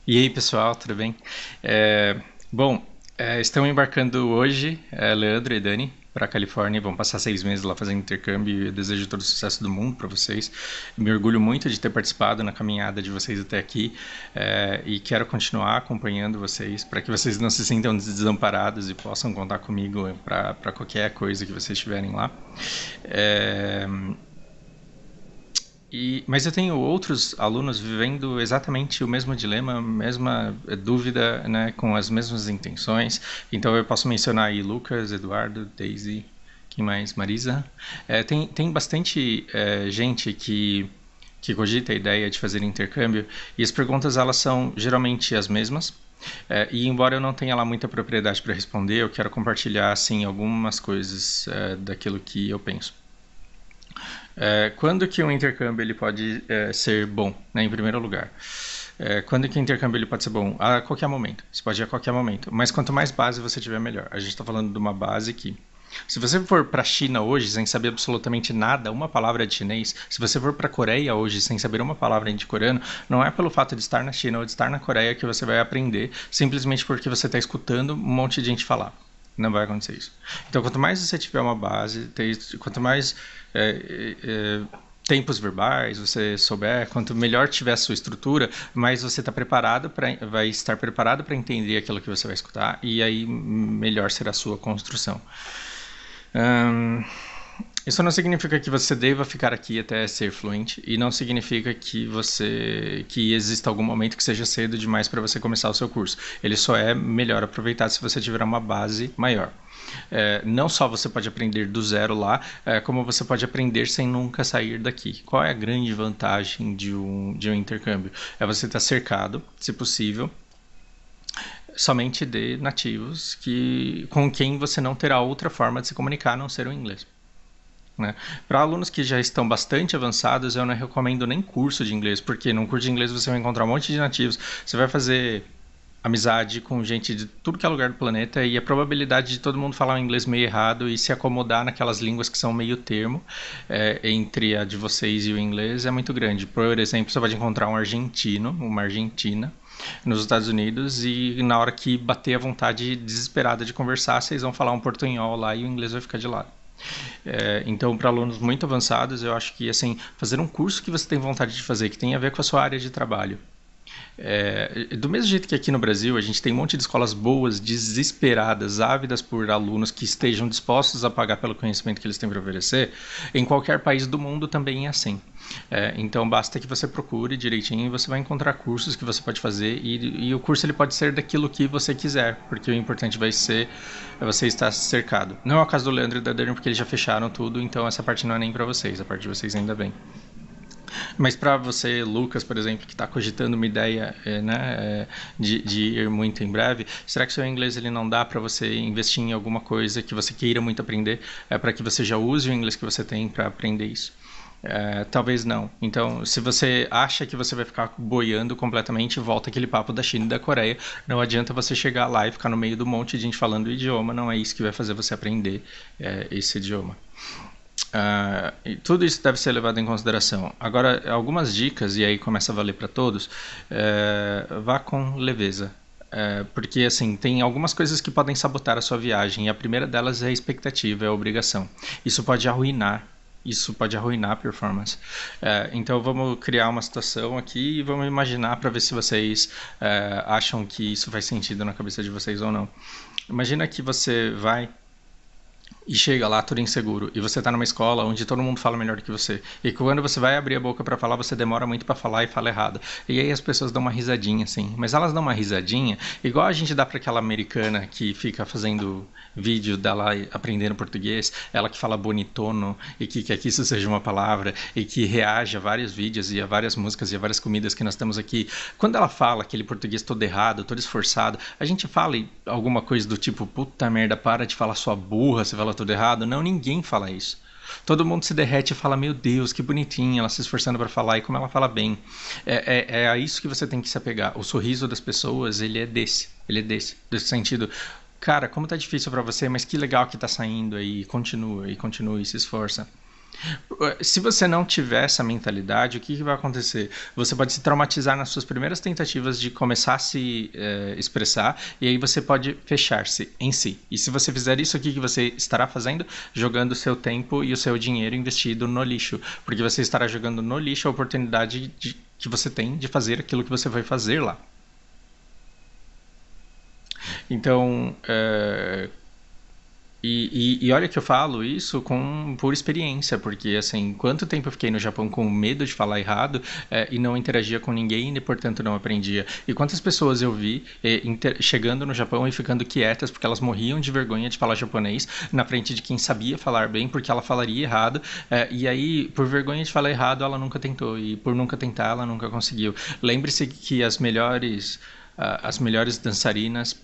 E aí, pessoal, tudo bem? É, bom, estão embarcando hoje, Leandro e Dani, para a Califórnia. Vão passar 6 meses lá fazendo intercâmbio. E eu desejo todo o sucesso do mundo para vocês. Me orgulho muito de ter participado na caminhada de vocês até aqui, e quero continuar acompanhando vocês para que vocês não se sintam desamparados e possam contar comigo para qualquer coisa que vocês tiverem lá. É, mas eu tenho outros alunos vivendo exatamente o mesmo dilema, a mesma dúvida, né, com as mesmas intenções. Então eu posso mencionar aí Lucas, Eduardo, Daisy, quem mais? Marisa. Tem bastante gente que cogita a ideia de fazer intercâmbio e as perguntas elas são geralmente as mesmas. E embora eu não tenha lá muita propriedade para responder, eu quero compartilhar assim algumas coisas daquilo que eu penso. Quando que um intercâmbio ele pode ser bom, né, em primeiro lugar? Quando que o intercâmbio ele pode ser bom? A qualquer momento. Você pode ir a qualquer momento. Mas quanto mais base você tiver, melhor. A gente está falando de uma base que se você for para a China hoje sem saber absolutamente nada, uma palavra de chinês, se você for para a Coreia hoje sem saber uma palavra de coreano, não é pelo fato de estar na China ou de estar na Coreia que você vai aprender, simplesmente porque você está escutando um monte de gente falar. Não vai acontecer isso. Então, quanto mais você tiver uma base, quanto mais tempos verbais você souber, quanto melhor tiver a sua estrutura, mais você vai estar preparado para entender aquilo que você vai escutar e aí melhor será a sua construção. Hum, Isso não significa que você deva ficar aqui até ser fluente e não significa que exista algum momento que seja cedo demais para você começar o seu curso. Ele só é melhor aproveitado se você tiver uma base maior. Não só você pode aprender do zero lá, como você pode aprender sem nunca sair daqui. Qual é a grande vantagem de um intercâmbio? É você estar cercado, se possível, somente de nativos com quem você não terá outra forma de se comunicar a não ser o inglês. Né? Para alunos que já estão bastante avançados, eu não recomendo nem curso de inglês, porque num curso de inglês você vai encontrar um monte de nativos, você vai fazer amizade com gente de tudo que é lugar do planeta e a probabilidade de todo mundo falar um inglês meio errado e se acomodar naquelas línguas que são meio termo entre a de vocês e o inglês é muito grande. Por exemplo, você pode encontrar um argentino, uma argentina, nos Estados Unidos e na hora que bater a vontade desesperada de conversar, vocês vão falar um portunhol lá e o inglês vai ficar de lado. Então, para alunos muito avançados, eu acho que assim, fazer um curso que você tem vontade de fazer, que tem a ver com a sua área de trabalho. Do mesmo jeito que aqui no Brasil a gente tem um monte de escolas boas, desesperadas, ávidas por alunos que estejam dispostos a pagar pelo conhecimento que eles têm para oferecer, em qualquer país do mundo também é assim. Então basta que você procure direitinho e você vai encontrar cursos que você pode fazer e o curso ele pode ser daquilo que você quiser, porque o importante vai ser você estar cercado. Não é o caso do Leandro e da Dani porque eles já fecharam tudo, então essa parte não é nem para vocês, a parte de vocês ainda vem. Mas para você, Lucas, por exemplo, que está cogitando uma ideia né, de ir muito em breve, será que o seu inglês ele não dá para você investir em alguma coisa que você queira muito aprender, para que você já use o inglês que você tem para aprender isso? Talvez não. Então, se você acha que você vai ficar boiando completamente, volta aquele papo da China e da Coreia. Não adianta você chegar lá e ficar no meio do monte de gente falando o idioma, não é isso que vai fazer você aprender esse idioma. E tudo isso deve ser levado em consideração. Agora, algumas dicas, e aí começa a valer para todos, vá com leveza. Porque assim, tem algumas coisas que podem sabotar a sua viagem, e a primeira delas é a expectativa, é a obrigação. Isso pode arruinar a performance. Então vamos criar uma situação aqui e vamos imaginar para ver se vocês acham que isso faz sentido na cabeça de vocês ou não. Imagina que você vai e chega lá tudo inseguro e você tá numa escola onde todo mundo fala melhor do que você e quando você vai abrir a boca pra falar você demora muito pra falar e fala errado e aí as pessoas dão uma risadinha assim, mas elas dão uma risadinha igual a gente dá pra aquela americana que fica fazendo vídeo dela aprendendo português, ela que fala bonitono e que quer que isso seja uma palavra e que reage a vários vídeos e a várias músicas e a várias comidas que nós temos aqui. Quando ela fala aquele português todo errado, todo esforçado, a gente fala alguma coisa do tipo, puta merda, para de falar sua burra, você fala tudo errado. Não, ninguém fala isso. Todo mundo se derrete e fala, meu Deus, que bonitinha, ela se esforçando para falar e como ela fala bem. É a isso que você tem que se apegar. O sorriso das pessoas, ele é desse sentido. Cara, como tá difícil para você, mas que legal que tá saindo aí, continua, e se esforça. Se você não tiver essa mentalidade, o que vai acontecer? Você pode se traumatizar nas suas primeiras tentativas de começar a se expressar, e aí você pode fechar-se em si. E se você fizer isso, o que você estará fazendo? Jogando o seu tempo e o seu dinheiro investido no lixo. Porque você estará jogando no lixo a oportunidade que você tem de fazer aquilo que você vai fazer lá. Então, e olha que eu falo isso por experiência, porque assim, quanto tempo eu fiquei no Japão com medo de falar errado e não interagia com ninguém e portanto não aprendia. E quantas pessoas eu vi chegando no Japão e ficando quietas porque elas morriam de vergonha de falar japonês na frente de quem sabia falar bem porque ela falaria errado e aí por vergonha de falar errado ela nunca tentou e por nunca tentar ela nunca conseguiu. Lembre-se que as melhores dançarinas,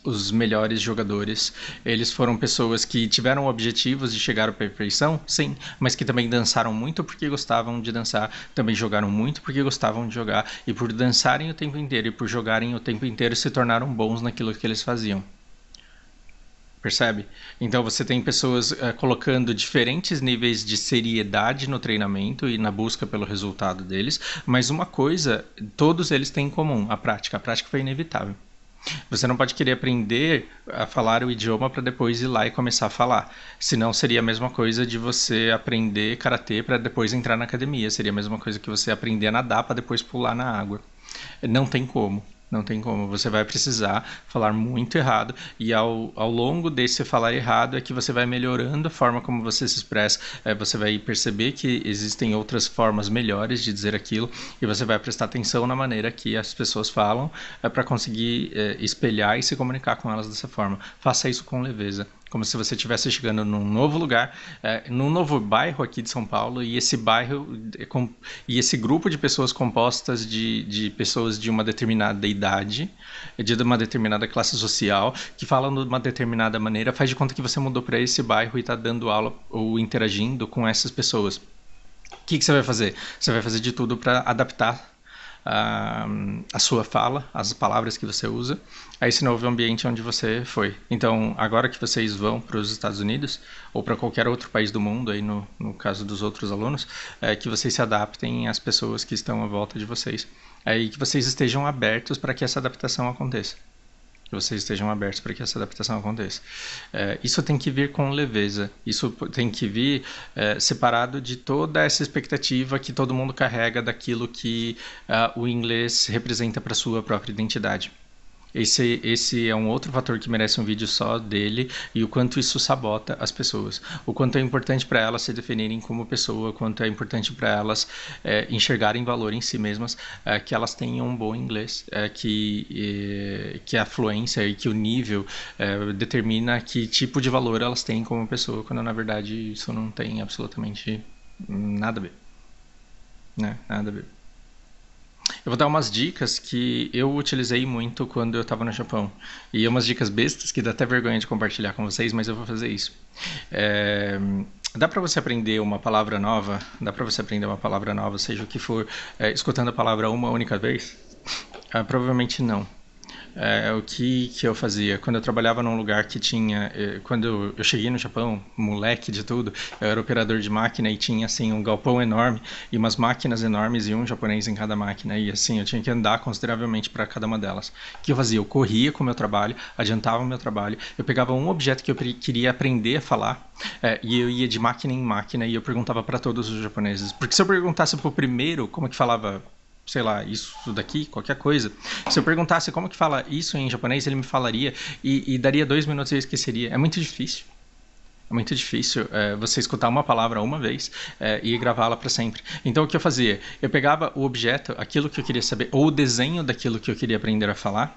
os melhores jogadores, eles foram pessoas que tiveram objetivos de chegar à perfeição, sim, mas que também dançaram muito porque gostavam de dançar, também jogaram muito porque gostavam de jogar, e por dançarem o tempo inteiro e por jogarem o tempo inteiro se tornaram bons naquilo que eles faziam. Percebe? Então você tem pessoas colocando diferentes níveis de seriedade no treinamento e na busca pelo resultado deles, mas uma coisa todos eles têm em comum, a prática. A prática foi inevitável. Você não pode querer aprender a falar o idioma para depois ir lá e começar a falar. Senão seria a mesma coisa de você aprender karatê para depois entrar na academia. Seria a mesma coisa que você aprender a nadar para depois pular na água. Não tem como. Não tem como. Você vai precisar falar muito errado e ao longo desse falar errado é que você vai melhorando a forma como você se expressa. Você vai perceber que existem outras formas melhores de dizer aquilo e você vai prestar atenção na maneira que as pessoas falam para conseguir espelhar e se comunicar com elas dessa forma. Faça isso com leveza. Como se você estivesse chegando num novo lugar, num novo bairro aqui de São Paulo, e esse bairro e esse grupo de pessoas compostas de pessoas de uma determinada idade, de uma determinada classe social, que falam de uma determinada maneira, faz de conta que você mudou para esse bairro e está dando aula ou interagindo com essas pessoas. O que você vai fazer? Você vai fazer de tudo para adaptar a sua fala, as palavras que você usa, a esse novo ambiente onde você foi. Então, agora que vocês vão para os Estados Unidos, ou para qualquer outro país do mundo, aí no caso dos outros alunos, que vocês se adaptem às pessoas que estão à volta de vocês. E que vocês estejam abertos para que essa adaptação aconteça. Que vocês estejam abertos para que essa adaptação aconteça. Isso tem que vir com leveza, isso tem que vir separado de toda essa expectativa que todo mundo carrega daquilo que o inglês representa para a sua própria identidade. Esse é um outro fator que merece um vídeo só dele e o quanto isso sabota as pessoas. O quanto é importante para elas se definirem como pessoa, o quanto é importante para elas enxergarem valor em si mesmas, que elas tenham um bom inglês, que a fluência e que o nível determina que tipo de valor elas têm como pessoa, quando na verdade isso não tem absolutamente nada a ver. Né? Nada a ver. Eu vou dar umas dicas que eu utilizei muito quando eu estava no Japão. E umas dicas bestas que dá até vergonha de compartilhar com vocês, mas eu vou fazer isso. Dá para você aprender uma palavra nova? Dá para você aprender uma palavra nova, seja o que for, escutando a palavra uma única vez? Provavelmente não. O que eu fazia? Quando eu trabalhava num lugar que tinha... Quando eu cheguei no Japão, moleque de tudo, eu era operador de máquina e tinha assim um galpão enorme e umas máquinas enormes e um japonês em cada máquina. E assim, eu tinha que andar consideravelmente para cada uma delas. O que eu fazia? Eu corria com o meu trabalho, adiantava o meu trabalho, eu pegava um objeto que eu queria aprender a falar e eu ia de máquina em máquina e eu perguntava para todos os japoneses. Porque se eu perguntasse pro primeiro como que falava... sei lá, isso daqui, qualquer coisa. Se eu perguntasse como que fala isso em japonês, ele me falaria e daria 2 minutos e eu esqueceria. É muito difícil. É muito difícil você escutar uma palavra uma vez e gravá-la para sempre. Então o que eu fazia? Eu pegava o objeto, aquilo que eu queria saber, ou o desenho daquilo que eu queria aprender a falar,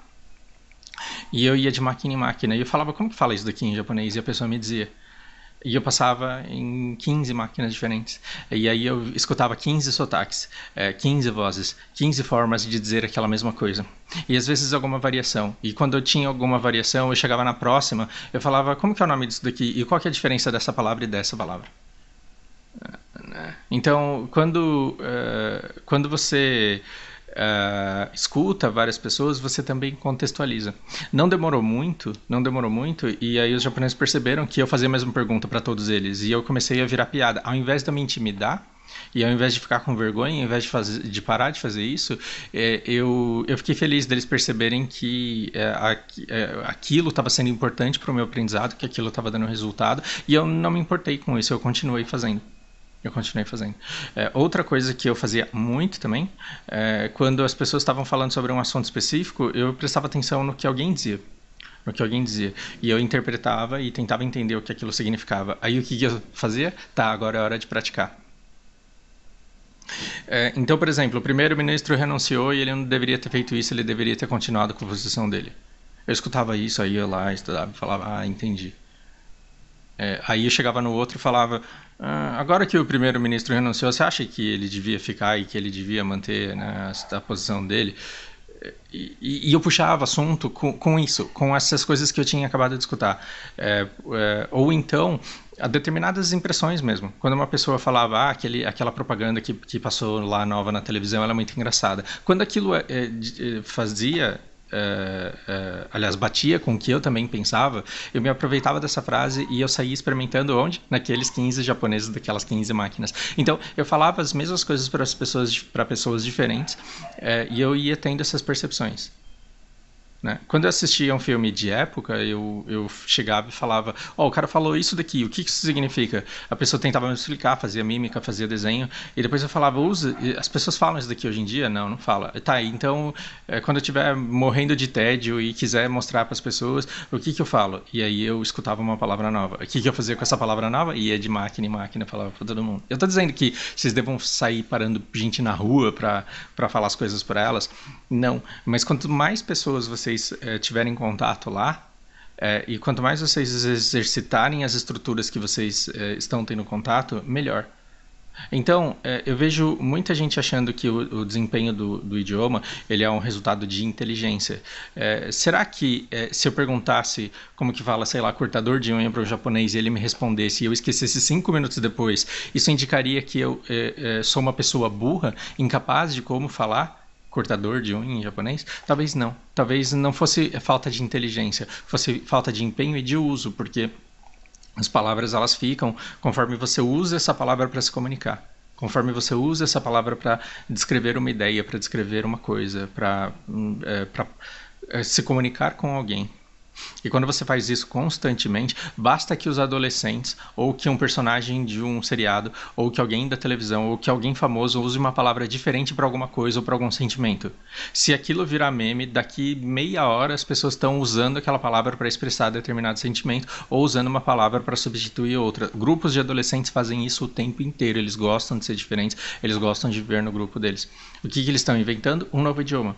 e eu ia de máquina em máquina. E eu falava, como que fala isso daqui em japonês? E a pessoa me dizia. E eu passava em 15 máquinas diferentes. E aí eu escutava 15 sotaques, 15 vozes, 15 formas de dizer aquela mesma coisa. E às vezes alguma variação. E quando eu tinha alguma variação, eu chegava na próxima, eu falava, como que é o nome disso daqui? E qual que é a diferença dessa palavra e dessa palavra? Então, quando você escuta várias pessoas, você também contextualiza. Não demorou muito, e aí os japoneses perceberam que eu fazia a mesma pergunta para todos eles, e eu comecei a virar piada. Ao invés de eu me intimidar, e ao invés de ficar com vergonha, ao invés de parar de fazer isso, eu fiquei feliz deles perceberem que aquilo estava sendo importante para o meu aprendizado, que aquilo estava dando resultado, e eu não me importei com isso, eu continuei fazendo. Outra coisa que eu fazia muito também, quando as pessoas estavam falando sobre um assunto específico, eu prestava atenção no que alguém dizia. E eu interpretava e tentava entender o que aquilo significava. Aí o que eu fazia? Tá, agora é hora de praticar. Então, por exemplo, o primeiro-ministro renunciou e ele não deveria ter feito isso, ele deveria ter continuado com a posição dele. Eu escutava isso, aí eu lá estudava e falava, entendi. Aí eu chegava no outro e falava, agora que o primeiro-ministro renunciou, você acha que ele devia ficar e que ele devia manter, né, a posição dele? E eu puxava assunto com isso, com essas coisas que eu tinha acabado de escutar. Ou então, a determinadas impressões mesmo. Quando uma pessoa falava, aquela propaganda que passou lá nova na televisão, ela é muito engraçada. Quando aquilo fazia... aliás, batia com o que eu também pensava, eu me aproveitava dessa frase e eu saía experimentando onde? Naqueles 15 japoneses daquelas 15 máquinas. Então, eu falava as mesmas coisas para pessoas diferentes, e eu ia tendo essas percepções. Né? Quando eu assistia um filme de época, eu chegava e falava, o cara falou isso daqui, o que isso significa? A pessoa tentava me explicar, fazia mímica, fazia desenho, e depois eu falava, as pessoas falam isso daqui hoje em dia? Não fala. Tá, então, quando eu estiver morrendo de tédio e quiser mostrar para as pessoas, o que eu falo? E aí eu escutava uma palavra nova. O que eu fazia com essa palavra nova? Ia de máquina em máquina, falava para todo mundo. Eu tô dizendo que vocês devam sair parando gente na rua para falar as coisas para elas? Não, mas quanto mais pessoas vocês tiverem contato lá, e quanto mais vocês exercitarem as estruturas que vocês estão tendo contato, melhor. Então, eu vejo muita gente achando que o desempenho do idioma ele é um resultado de inteligência. Será que se eu perguntasse como que fala, sei lá, cortador de unha para o japonês e ele me respondesse e eu esquecesse 5 minutos depois, isso indicaria que eu sou uma pessoa burra, incapaz de como falar cortador de unha em japonês? Talvez não. Talvez não fosse falta de inteligência, fosse falta de empenho e de uso, porque as palavras elas ficam conforme você usa essa palavra para se comunicar. Conforme você usa essa palavra para descrever uma ideia, para descrever uma coisa, para se comunicar com alguém. E quando você faz isso constantemente, basta que os adolescentes, ou que um personagem de um seriado, ou que alguém da televisão, ou que alguém famoso use uma palavra diferente para alguma coisa ou para algum sentimento. Se aquilo virar meme, daqui meia hora as pessoas estão usando aquela palavra para expressar determinado sentimento, ou usando uma palavra para substituir outra. Grupos de adolescentes fazem isso o tempo inteiro, eles gostam de ser diferentes, eles gostam de viver no grupo deles. O que eles estão inventando? Um novo idioma.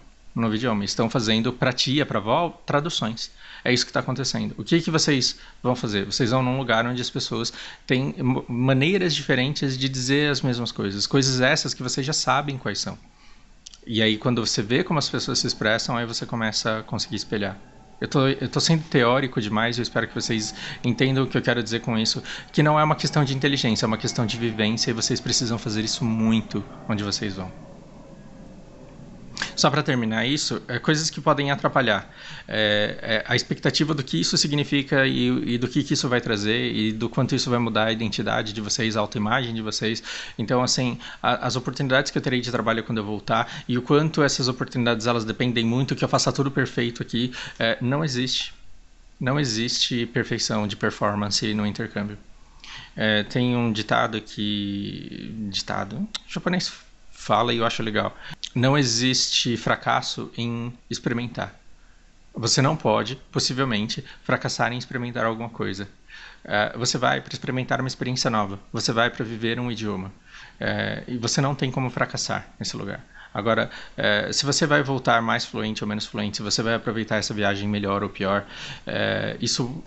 Estão fazendo para tia, para avó, traduções. É isso que está acontecendo. O que vocês vão fazer? Vocês vão num lugar onde as pessoas têm maneiras diferentes de dizer as mesmas coisas. Coisas essas que vocês já sabem quais são. E aí, quando você vê como as pessoas se expressam, aí você começa a conseguir espelhar. Eu tô sendo teórico demais, eu espero que vocês entendam o que eu quero dizer com isso, que não é uma questão de inteligência, é uma questão de vivência e vocês precisam fazer isso muito onde vocês vão. Só para terminar isso, coisas que podem atrapalhar. A expectativa do que isso significa e do que isso vai trazer e do quanto isso vai mudar a identidade de vocês, a autoimagem de vocês. Então, assim, as oportunidades que eu terei de trabalho quando eu voltar e o quanto essas oportunidades elas dependem muito que eu faça tudo perfeito aqui, não existe. Não existe perfeição de performance no intercâmbio. Tem um ditado que... Ditado? O japonês fala e eu acho legal. Não existe fracasso em experimentar. Você não pode, possivelmente, fracassar em experimentar alguma coisa. Você vai para experimentar uma experiência nova. Você vai para viver um idioma. E você não tem como fracassar nesse lugar. Agora, se você vai voltar mais fluente ou menos fluente, se você vai aproveitar essa viagem melhor ou pior, isso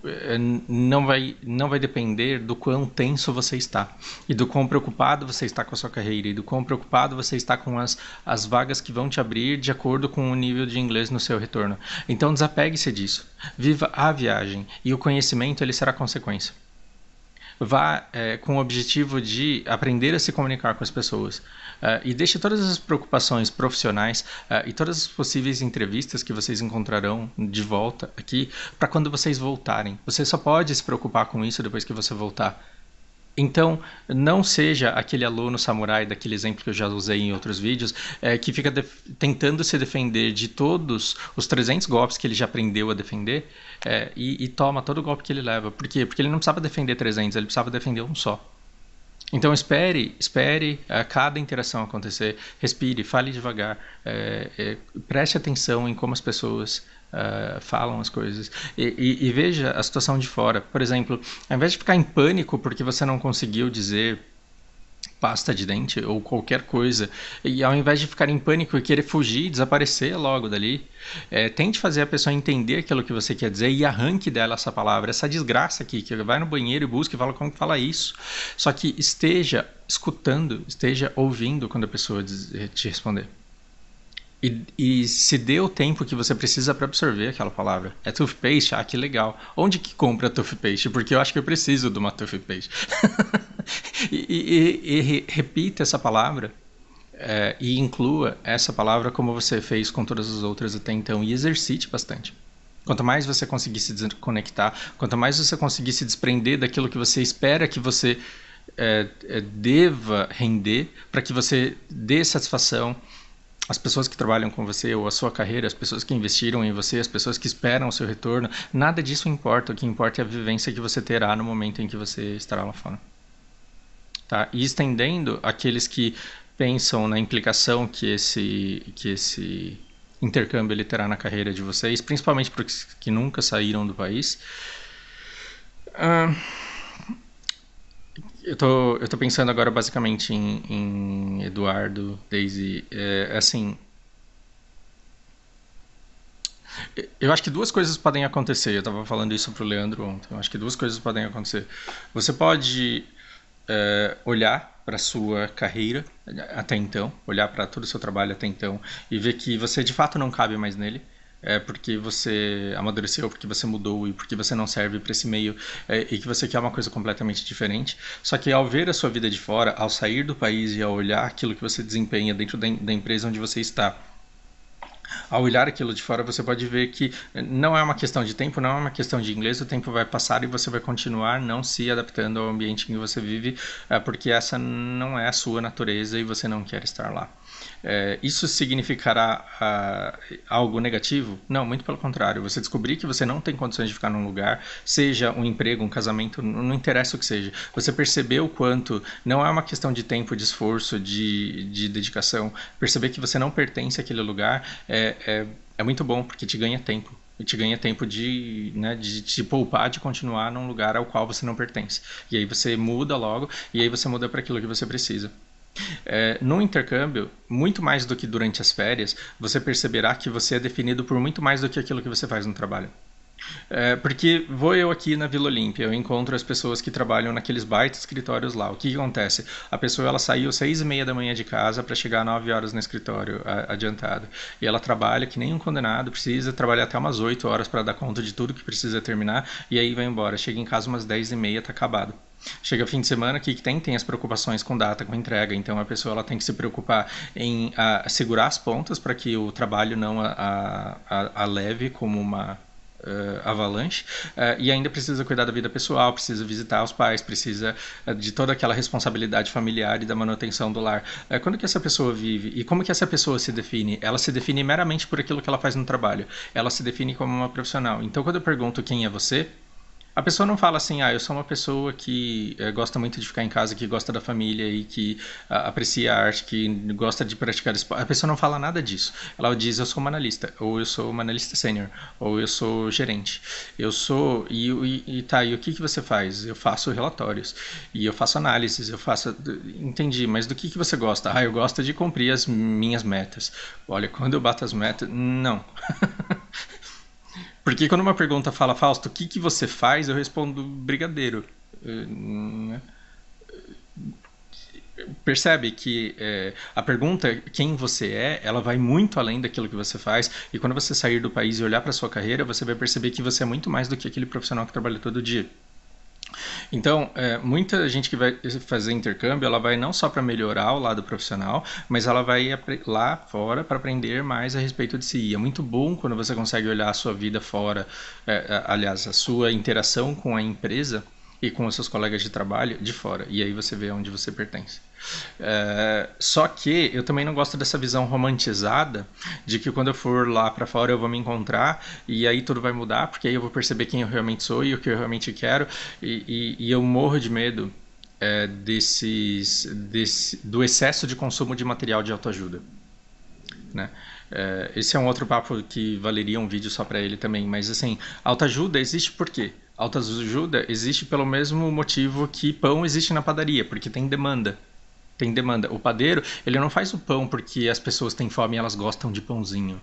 não vai depender do quão tenso você está e do quão preocupado você está com a sua carreira e do quão preocupado você está com as vagas que vão te abrir de acordo com o nível de inglês no seu retorno. Então, desapegue-se disso. Viva a viagem e o conhecimento ele será consequência. vá com o objetivo de aprender a se comunicar com as pessoas. E deixe todas as preocupações profissionais e todas as possíveis entrevistas que vocês encontrarão de volta aqui para quando vocês voltarem. Você só pode se preocupar com isso depois que você voltar. Então, não seja aquele aluno samurai, daquele exemplo que eu já usei em outros vídeos, que fica tentando se defender de todos os 300 golpes que ele já aprendeu a defender e toma todo o golpe que ele leva. Por quê? Porque ele não precisava defender 300, ele precisava defender um só. Então espere cada interação acontecer, respire, fale devagar, preste atenção em como as pessoas falam as coisas e veja a situação de fora. Por exemplo, ao invés de ficar em pânico porque você não conseguiu dizer pasta de dente ou qualquer coisa, e ao invés de ficar em pânico e querer fugir, desaparecer logo dali, tente fazer a pessoa entender aquilo que você quer dizer e arranque dela essa palavra, essa desgraça aqui, que vai no banheiro e busca e fala como que fala isso. Só que esteja escutando, esteja ouvindo quando a pessoa te responder. E se dê o tempo que você precisa para absorver aquela palavra. É toothpaste? Ah, que legal. Onde que compra toothpaste? Porque eu acho que eu preciso de uma toothpaste. e repita essa palavra e inclua essa palavra como você fez com todas as outras até então. E exercite bastante. Quanto mais você conseguir se desconectar, quanto mais você conseguir se desprender daquilo que você espera que você deva render, para que você dê satisfação as pessoas que trabalham com você ou a sua carreira, as pessoas que investiram em você, as pessoas que esperam o seu retorno, nada disso importa. O que importa é a vivência que você terá no momento em que você estará lá fora. Tá? E estendendo aqueles que pensam na implicação que esse intercâmbio ele terá na carreira de vocês, principalmente para os que nunca saíram do país. Eu tô pensando agora basicamente em Eduardo, Daisy, assim... Eu acho que duas coisas podem acontecer. Eu estava falando isso pro Leandro ontem. Eu acho que duas coisas podem acontecer. Você pode olhar para sua carreira até então, olhar para todo o seu trabalho até então e ver que você de fato não cabe mais nele. Porque você amadureceu, porque você mudou e porque você não serve para esse meio e que você quer uma coisa completamente diferente. Só que ao ver a sua vida de fora, ao sair do país e ao olhar aquilo que você desempenha dentro da empresa onde você está, ao olhar aquilo de fora, você pode ver que não é uma questão de tempo, não é uma questão de inglês, o tempo vai passar e você vai continuar não se adaptando ao ambiente em que você vive, porque essa não é a sua natureza e você não quer estar lá. Isso significará algo negativo? Não, muito pelo contrário. Você descobrir que você não tem condições de ficar num lugar, seja um emprego, um casamento, não interessa o que seja. Você percebeu o quanto não é uma questão de tempo, de esforço, de dedicação. Perceber que você não pertence àquele lugar é muito bom, porque te ganha tempo. E te ganha tempo de te poupar de continuar num lugar ao qual você não pertence. E aí você muda logo, e aí você muda para aquilo que você precisa. No intercâmbio, muito mais do que durante as férias, você perceberá que você é definido por muito mais do que aquilo que você faz no trabalho. Porque vou eu aqui na Vila Olímpia, eu encontro as pessoas que trabalham naqueles baita escritórios lá. O que acontece? A pessoa ela saiu 6:30 da manhã de casa para chegar 9 horas no escritório adiantado. E ela trabalha que nem um condenado, precisa trabalhar até umas 8 horas para dar conta de tudo que precisa terminar, e aí vai embora. Chega em casa umas 10:30, tá acabado. Chega fim de semana, o que tem as preocupações com data, com entrega. Então a pessoa ela tem que se preocupar em segurar as pontas para que o trabalho não a leve como uma avalanche, e ainda precisa cuidar da vida pessoal, precisa visitar os pais, precisa de toda aquela responsabilidade familiar e da manutenção do lar. Quando que essa pessoa vive e como que essa pessoa se define? Ela se define meramente por aquilo que ela faz no trabalho. Ela se define como uma profissional. Então quando eu pergunto quem é você, a pessoa não fala assim, eu sou uma pessoa que gosta muito de ficar em casa, que gosta da família e que aprecia a arte, que gosta de praticar esporte. A pessoa não fala nada disso. Ela diz, eu sou uma analista, ou eu sou uma analista sênior, ou eu sou gerente. Eu sou... E o que você faz? Eu faço relatórios, e eu faço análises, eu faço... Entendi, mas do que você gosta? Eu gosto de cumprir as minhas metas. Olha, quando eu bato as metas... Não. Porque quando uma pergunta fala, Fausto, o que você faz? Eu respondo, brigadeiro. Percebe que a pergunta, quem você é, ela vai muito além daquilo que você faz. E quando você sair do país e olhar para sua carreira, você vai perceber que você é muito mais do que aquele profissional que trabalha todo dia. Então, muita gente que vai fazer intercâmbio, ela vai não só para melhorar o lado profissional, mas ela vai lá fora para aprender mais a respeito de si. E é muito bom quando você consegue olhar a sua vida fora, aliás, a sua interação com a empresa e com os seus colegas de trabalho de fora. E aí você vê onde você pertence. Só que eu também não gosto dessa visão romantizada de que quando eu for lá para fora eu vou me encontrar e aí tudo vai mudar, porque aí eu vou perceber quem eu realmente sou e o que eu realmente quero. E eu morro de medo do excesso de consumo de material de autoajuda, né? Esse é um outro papo que valeria um vídeo só para ele também, mas assim, autoajuda existe por quê? Autoajuda existe pelo mesmo motivo que pão existe na padaria, porque tem demanda. Tem demanda. O padeiro, ele não faz o pão porque as pessoas têm fome e elas gostam de pãozinho.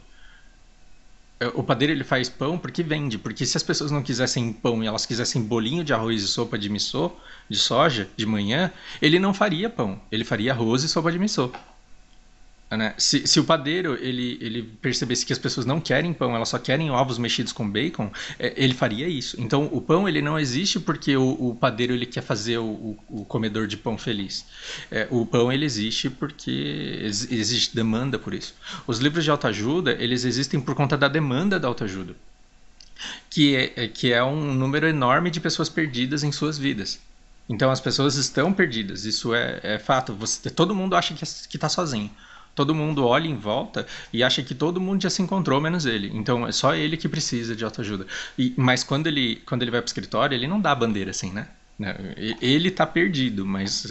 O padeiro, ele faz pão porque vende. Porque se as pessoas não quisessem pão e elas quisessem bolinho de arroz e sopa de missô, de soja, de manhã, ele não faria pão. Ele faria arroz e sopa de missô. Né? Se o padeiro ele percebesse que as pessoas não querem pão, elas só querem ovos mexidos com bacon, ele faria isso. Então o pão ele não existe porque o padeiro ele quer fazer o comedor de pão feliz. O pão ele existe porque existe demanda por isso. Os livros de autoajuda eles existem por conta da demanda da autoajuda, que é um número enorme de pessoas perdidas em suas vidas. Então as pessoas estão perdidas, isso é fato. Todo mundo acha que está sozinho. Todo mundo olha em volta e acha que todo mundo já se encontrou, menos ele. Então é só ele que precisa de autoajuda. Mas quando ele vai para o escritório, ele não dá a bandeira assim, né? Ele tá perdido, mas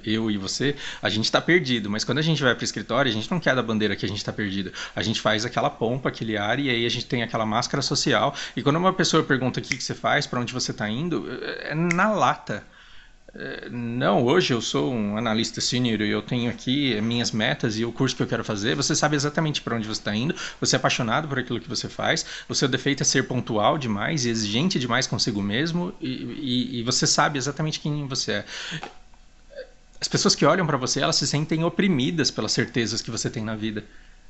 eu e você, a gente tá perdido. Mas quando a gente vai para o escritório, a gente não quer dar bandeira que a gente tá perdido. A gente faz aquela pompa, aquele ar, e aí a gente tem aquela máscara social. E quando uma pessoa pergunta o que você faz, para onde você tá indo, é na lata. Não, hoje eu sou um analista sênior e eu tenho aqui minhas metas e o curso que eu quero fazer. Você sabe exatamente para onde você está indo, você é apaixonado por aquilo que você faz, o seu defeito é ser pontual demais e exigente demais consigo mesmo e você sabe exatamente quem você é. As pessoas que olham para você, elas se sentem oprimidas pelas certezas que você tem na vida,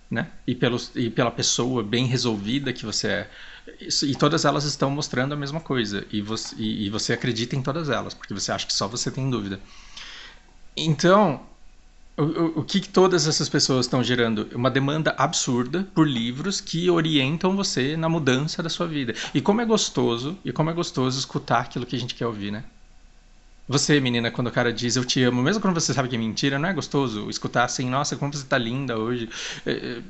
né? E pela pessoa bem resolvida que você é. E todas elas estão mostrando a mesma coisa. E você acredita em todas elas, porque você acha que só você tem dúvida. Então, o que todas essas pessoas estão gerando? Uma demanda absurda por livros que orientam você na mudança da sua vida. E como é gostoso escutar aquilo que a gente quer ouvir, né? Você, menina, quando o cara diz eu te amo, mesmo quando você sabe que é mentira, não é gostoso escutar assim, nossa, como você tá linda hoje,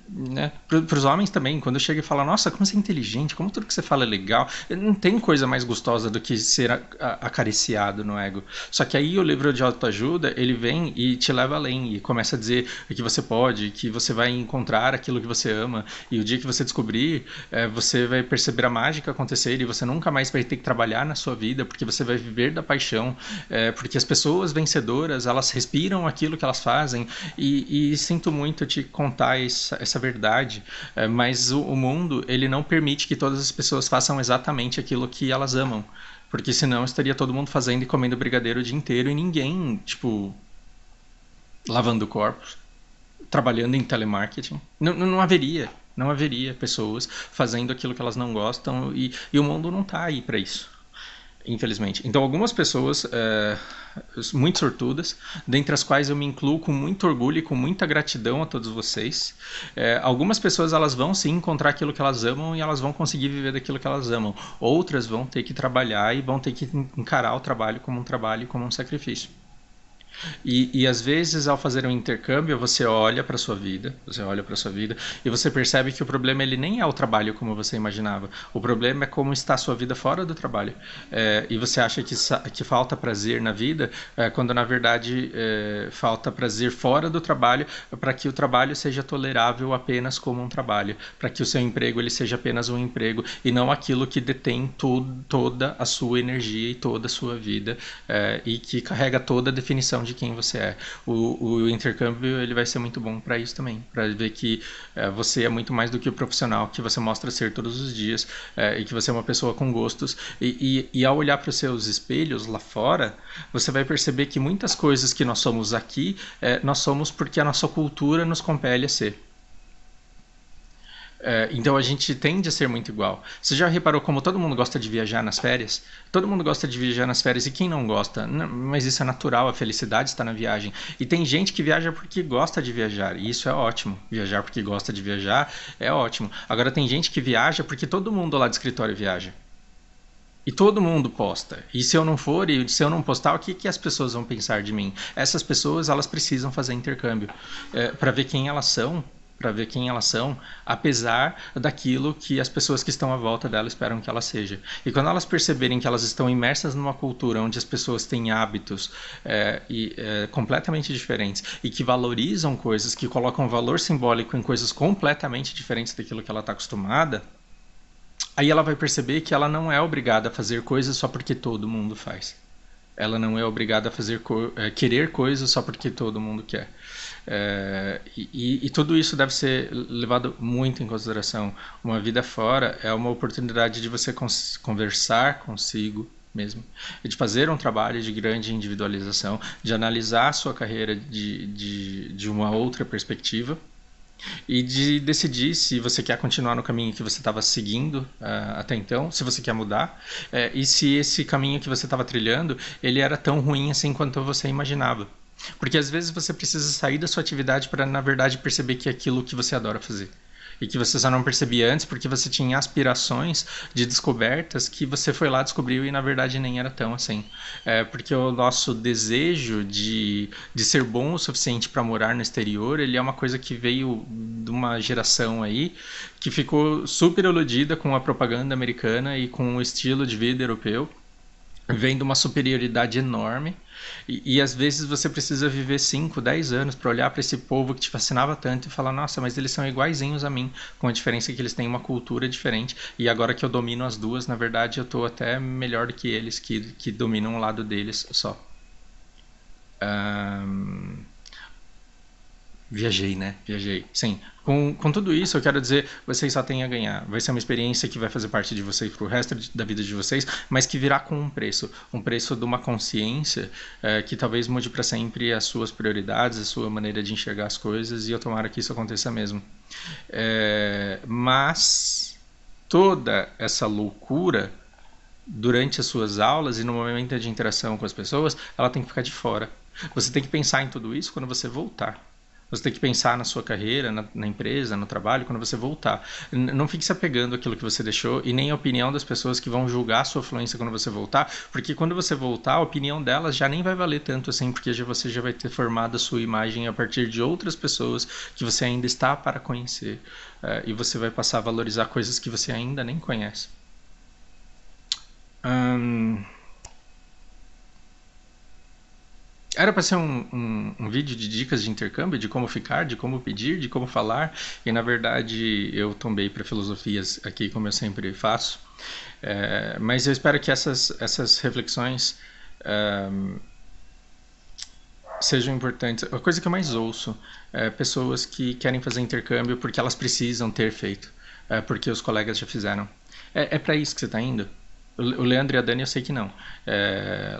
né? Para os homens também, quando chega e fala, nossa, como você é inteligente, como tudo que você fala é legal, não tem coisa mais gostosa do que ser acariciado no ego. Só que aí o livro de autoajuda, ele vem e te leva além, e começa a dizer que você pode, que você vai encontrar aquilo que você ama, e o dia que você descobrir, você vai perceber a mágica acontecer, e você nunca mais vai ter que trabalhar na sua vida, porque você vai viver da paixão, porque as pessoas vencedoras, elas respiram aquilo que elas fazem e sinto muito te contar essa verdade, mas o mundo, ele não permite que todas as pessoas façam exatamente aquilo que elas amam, porque senão estaria todo mundo fazendo e comendo brigadeiro o dia inteiro e ninguém, tipo, lavando corpos, trabalhando em telemarketing. Não haveria. Não haveria pessoas fazendo aquilo que elas não gostam e o mundo não está aí para isso. Infelizmente. Então, algumas pessoas muito sortudas, dentre as quais eu me incluo com muito orgulho e com muita gratidão a todos vocês. Algumas pessoas elas vão sim encontrar aquilo que elas amam e elas vão conseguir viver daquilo que elas amam. Outras vão ter que trabalhar e vão ter que encarar o trabalho como um trabalho e como um sacrifício. E às vezes ao fazer um intercâmbio você olha para sua vida, e você percebe que o problema ele nem é o trabalho como você imaginava. O problema é como está a sua vida fora do trabalho. E você acha que falta prazer na vida, quando na verdade falta prazer fora do trabalho, para que o trabalho seja tolerável apenas como um trabalho, para que o seu emprego ele seja apenas um emprego e não aquilo que detém toda a sua energia e toda a sua vida, e que carrega toda a definição de quem você é. O intercâmbio ele vai ser muito bom para isso também, para ver que você é muito mais do que o profissional que você mostra ser todos os dias, e que você é uma pessoa com gostos e ao olhar para os seus espelhos lá fora, você vai perceber que muitas coisas que nós somos aqui, nós somos porque a nossa cultura nos compele a ser. Então a gente tende a ser muito igual. Você já reparou como todo mundo gosta de viajar nas férias? Todo mundo gosta de viajar nas férias e quem não gosta? Mas isso é natural, a felicidade está na viagem. E tem gente que viaja porque gosta de viajar, e isso é ótimo. Viajar porque gosta de viajar é ótimo. Agora tem gente que viaja porque todo mundo lá do escritório viaja. E todo mundo posta. E se eu não for, e se eu não postar, o que as pessoas vão pensar de mim? Essas pessoas, elas precisam fazer intercâmbio para ver quem elas são, para ver quem elas são, apesar daquilo que as pessoas que estão à volta dela esperam que ela seja. E quando elas perceberem que elas estão imersas numa cultura onde as pessoas têm hábitos completamente diferentes e que valorizam coisas, que colocam valor simbólico em coisas completamente diferentes daquilo que ela está acostumada, aí ela vai perceber que ela não é obrigada a fazer coisas só porque todo mundo faz. Ela não é obrigada a querer coisas só porque todo mundo quer. E tudo isso deve ser levado muito em consideração. Uma vida fora é uma oportunidade de você conversar consigo mesmo, de fazer um trabalho de grande individualização, de analisar a sua carreira de uma outra perspectiva e de decidir se você quer continuar no caminho que você estava seguindo até então, se você quer mudar, e se esse caminho que você estava trilhando, ele era tão ruim assim quanto você imaginava. Porque às vezes você precisa sair da sua atividade para, na verdade, perceber que é aquilo que você adora fazer. E que você só não percebia antes porque você tinha aspirações de descobertas que você foi lá, descobriu e na verdade nem era tão assim. Porque o nosso desejo de ser bom o suficiente para morar no exterior, ele é uma coisa que veio de uma geração aí que ficou super iludida com a propaganda americana e com o estilo de vida europeu, vendo uma superioridade enorme e às vezes você precisa viver 5, 10 anos para olhar para esse povo que te fascinava tanto e falar, nossa, mas eles são iguaizinhos a mim, com a diferença que eles têm uma cultura diferente e agora que eu domino as duas, na verdade eu estou até melhor do que eles que dominam o lado deles só. Um, Viajei, né? Viajei. Sim. Com tudo isso, eu quero dizer, vocês só têm a ganhar. Vai ser uma experiência que vai fazer parte de vocês pro resto da vida de vocês, mas que virá com um preço. Um preço de uma consciência que talvez mude para sempre as suas prioridades, a sua maneira de enxergar as coisas, e eu tomara que isso aconteça mesmo. Mas toda essa loucura durante as suas aulas e no momento de interação com as pessoas, ela tem que ficar de fora. Você tem que pensar em tudo isso quando você voltar. Você tem que pensar na sua carreira, na empresa, no trabalho, quando você voltar. Não fique se apegando àquilo que você deixou e nem a opinião das pessoas que vão julgar a sua fluência quando você voltar, porque quando você voltar, a opinião delas já nem vai valer tanto assim, porque você já vai ter formado a sua imagem a partir de outras pessoas que você ainda está para conhecer. E você vai passar a valorizar coisas que você ainda nem conhece. Era para ser um vídeo de dicas de intercâmbio, de como ficar, de como pedir, de como falar, e na verdade eu tombei para filosofias aqui, como eu sempre faço. Mas eu espero que essas reflexões sejam importantes. A coisa que eu mais ouço é pessoas que querem fazer intercâmbio porque elas precisam ter feito, porque os colegas já fizeram. É para isso que você está indo? O Leandro e a Dani eu sei que não.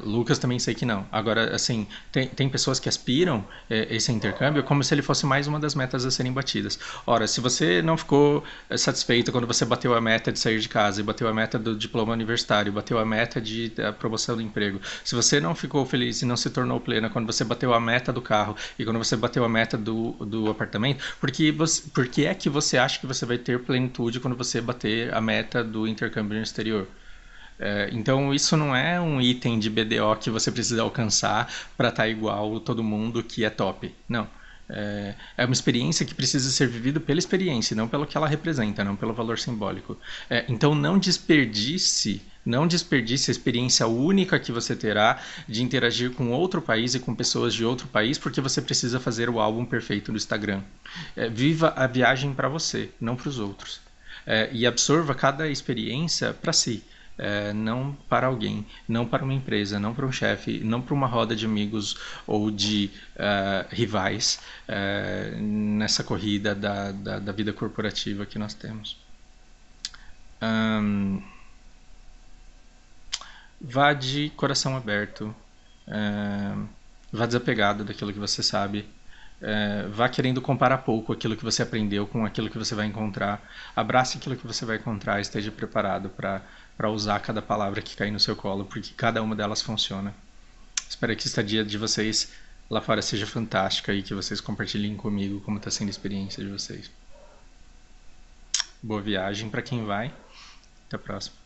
Lucas também sei que não. Agora, assim, tem pessoas que aspiram esse intercâmbio como se ele fosse mais uma das metas a serem batidas. Ora, se você não ficou satisfeito quando você bateu a meta de sair de casa, e bateu a meta do diploma universitário, bateu a meta da promoção do emprego, se você não ficou feliz e não se tornou plena quando você bateu a meta do carro e quando você bateu a meta do apartamento, por que é que você acha que você vai ter plenitude quando você bater a meta do intercâmbio no exterior? Então isso não é um item de BDO que você precisa alcançar para estar igual todo mundo que é top. Não. É uma experiência que precisa ser vivida pela experiência, não pelo que ela representa, não pelo valor simbólico. Então não desperdice a experiência única que você terá de interagir com outro país e com pessoas de outro país porque você precisa fazer o álbum perfeito do Instagram. Viva a viagem para você, não para os outros. E absorva cada experiência para si. Não para alguém, não para uma empresa, não para um chefe, não para uma roda de amigos ou de rivais nessa corrida da vida corporativa que nós temos. Vá de coração aberto, vá desapegado daquilo que você sabe, Vá querendo comparar pouco aquilo que você aprendeu com aquilo que você vai encontrar. Abrace aquilo que você vai encontrar, esteja preparado para usar cada palavra que cair no seu colo, porque cada uma delas funciona. Espero que a estadia de vocês lá fora seja fantástica e que vocês compartilhem comigo como está sendo a experiência de vocês. Boa viagem para quem vai. Até a próxima.